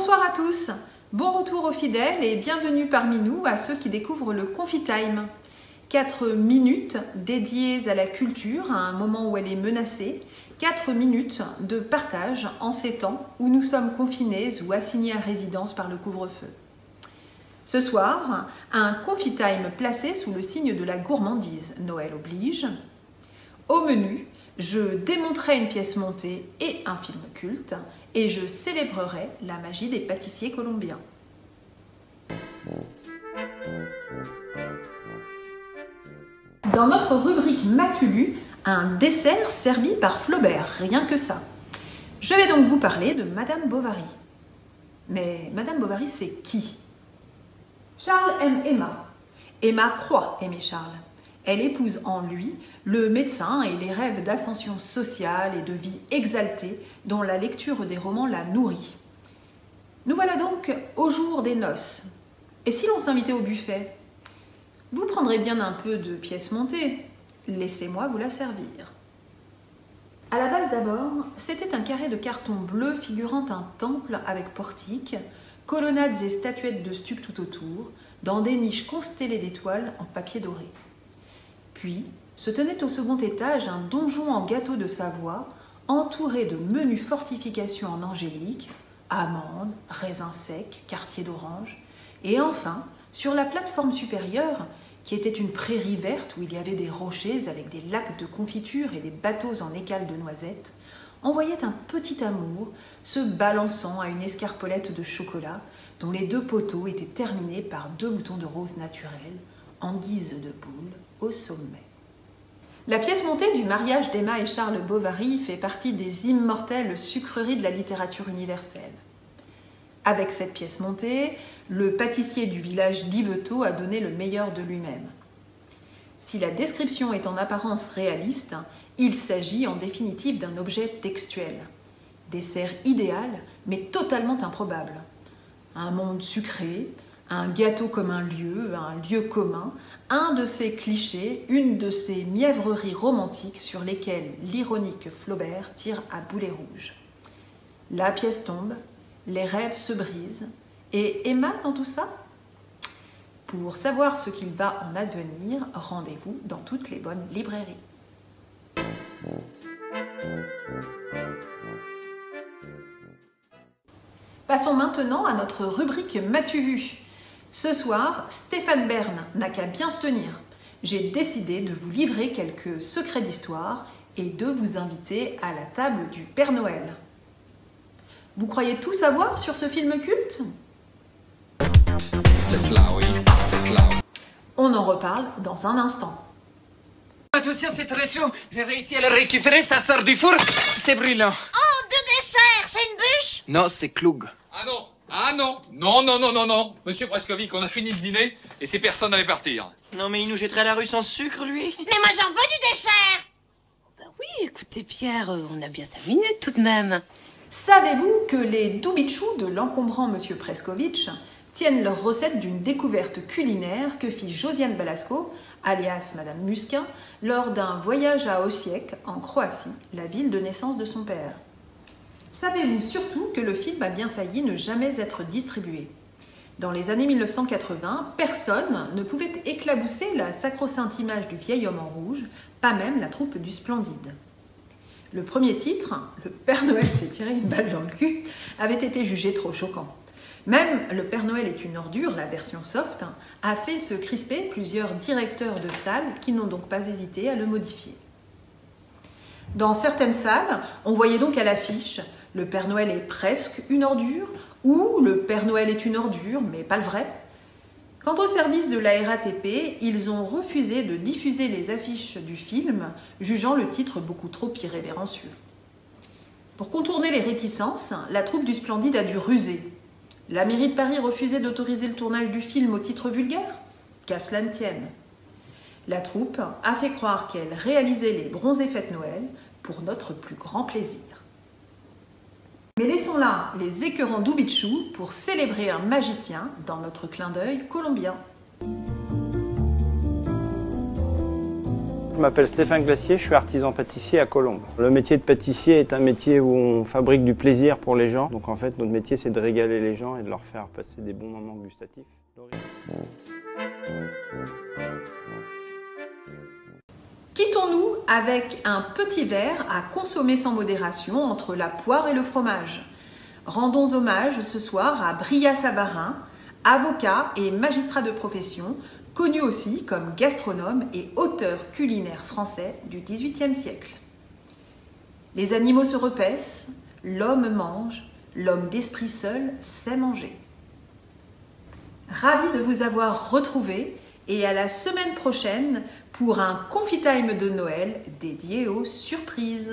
Bonsoir à tous, bon retour aux fidèles et bienvenue parmi nous à ceux qui découvrent le Confitime. 4 minutes dédiées à la culture, à un moment où elle est menacée. 4 minutes de partage en ces temps où nous sommes confinés ou assignés à résidence par le couvre-feu. Ce soir, un Confitime placé sous le signe de la gourmandise, Noël oblige. Au menu, je démonterai une pièce montée et un film culte et je célébrerai la magie des pâtissiers colombiens. Dans notre rubrique Matulu, un dessert servi par Flaubert, rien que ça. Je vais donc vous parler de Madame Bovary. Mais Madame Bovary, c'est qui? Charles aime Emma. Emma croit aimer Charles. Elle épouse en lui le médecin et les rêves d'ascension sociale et de vie exaltée dont la lecture des romans la nourrit. Nous voilà donc au jour des noces. Et si l'on s'invitait au buffet? Vous prendrez bien un peu de pièces montées. Laissez-moi vous la servir. À la base d'abord, c'était un carré de carton bleu figurant un temple avec portique, colonnades et statuettes de stuc tout autour, dans des niches constellées d'étoiles en papier doré. Puis, se tenait au second étage un donjon en gâteau de Savoie, entouré de menues fortifications en angélique, amandes, raisins secs, quartiers d'orange, et enfin, sur la plateforme supérieure, qui était une prairie verte où il y avait des rochers avec des lacs de confiture et des bateaux en écale de noisettes, on voyait un petit amour se balançant à une escarpolette de chocolat dont les 2 poteaux étaient terminés par 2 boutons de rose naturels en guise de boule au sommet. La pièce montée du mariage d'Emma et Charles Bovary fait partie des immortelles sucreries de la littérature universelle. Avec cette pièce montée, le pâtissier du village d'Yvetot a donné le meilleur de lui-même. Si la description est en apparence réaliste, il s'agit en définitive d'un objet textuel. Dessert idéal, mais totalement improbable. Un monde sucré, un gâteau comme un lieu commun, un de ces clichés, une de ces mièvreries romantiques sur lesquelles l'ironique Flaubert tire à boulet rouge. La pièce tombe, les rêves se brisent, et Emma dans tout ça? Pour savoir ce qu'il va en advenir, rendez-vous dans toutes les bonnes librairies. Passons maintenant à notre rubrique M'as-tu vu? Ce soir, Stéphane Bern n'a qu'à bien se tenir. J'ai décidé de vous livrer quelques secrets d'histoire et de vous inviter à la table du Père Noël. Vous croyez tout savoir sur ce film culte? C'est cela, oui, c'est cela. On en reparle dans un instant. Attention, c'est très chaud. J'ai réussi à le récupérer, ça sort du four. C'est brûlant. Oh, de dessert, c'est une bûche? Non, c'est Cloug. Ah non, ah non, non, non, non, non, non. Monsieur Preskovic, on a fini le dîner et ces personnes allaient partir. Non, mais il nous jetterait à la rue sans sucre, lui. Mais moi j'en veux du dessert! Ben oui, écoutez Pierre, on a bien 5 minutes tout de même. Savez-vous que les Doubichous de l'encombrant Monsieur Preskovic tiennent leur recette d'une découverte culinaire que fit Josiane Balasco, alias Madame Musquin, lors d'un voyage à Osijek, en Croatie, la ville de naissance de son père? Savez-vous surtout que le film a bien failli ne jamais être distribué? Dans les années 1980, personne ne pouvait éclabousser la sacro-sainte image du vieil homme en rouge, pas même la troupe du Splendide. Le premier titre, Le Père Noël s'est tiré une balle dans le cul, avait été jugé trop choquant. Même Le Père Noël est une ordure, la version soft, a fait se crisper plusieurs directeurs de salles qui n'ont donc pas hésité à le modifier. Dans certaines salles, on voyait donc à l'affiche « Le Père Noël est presque une ordure » ou « Le Père Noël est une ordure, mais pas le vrai ». Quant au service de la RATP, ils ont refusé de diffuser les affiches du film, jugeant le titre beaucoup trop irrévérencieux. Pour contourner les réticences, la troupe du Splendide a dû ruser. La mairie de Paris refusait d'autoriser le tournage du film au titre vulgaire? Qu'à cela ne tienne. La troupe a fait croire qu'elle réalisait les bronzés fêtes Noël pour notre plus grand plaisir. Mais laissons là les écœurants Doubichou pour célébrer un magicien dans notre clin d'œil colombien. m'appelle Stéphane Glacier, je suis artisan pâtissier à Colombes. Le métier de pâtissier est un métier où on fabrique du plaisir pour les gens. Donc en fait, notre métier, c'est de régaler les gens et de leur faire passer des bons moments gustatifs. Quittons-nous avec un petit verre à consommer sans modération entre la poire et le fromage. Rendons hommage ce soir à Bria Savarin, avocat et magistrat de profession, connu aussi comme gastronome et auteur culinaire français du XVIIIe siècle. Les animaux se repaissent, l'homme mange, l'homme d'esprit seul sait manger. Ravi de vous avoir retrouvé et à la semaine prochaine pour un Confitime de Noël dédié aux surprises.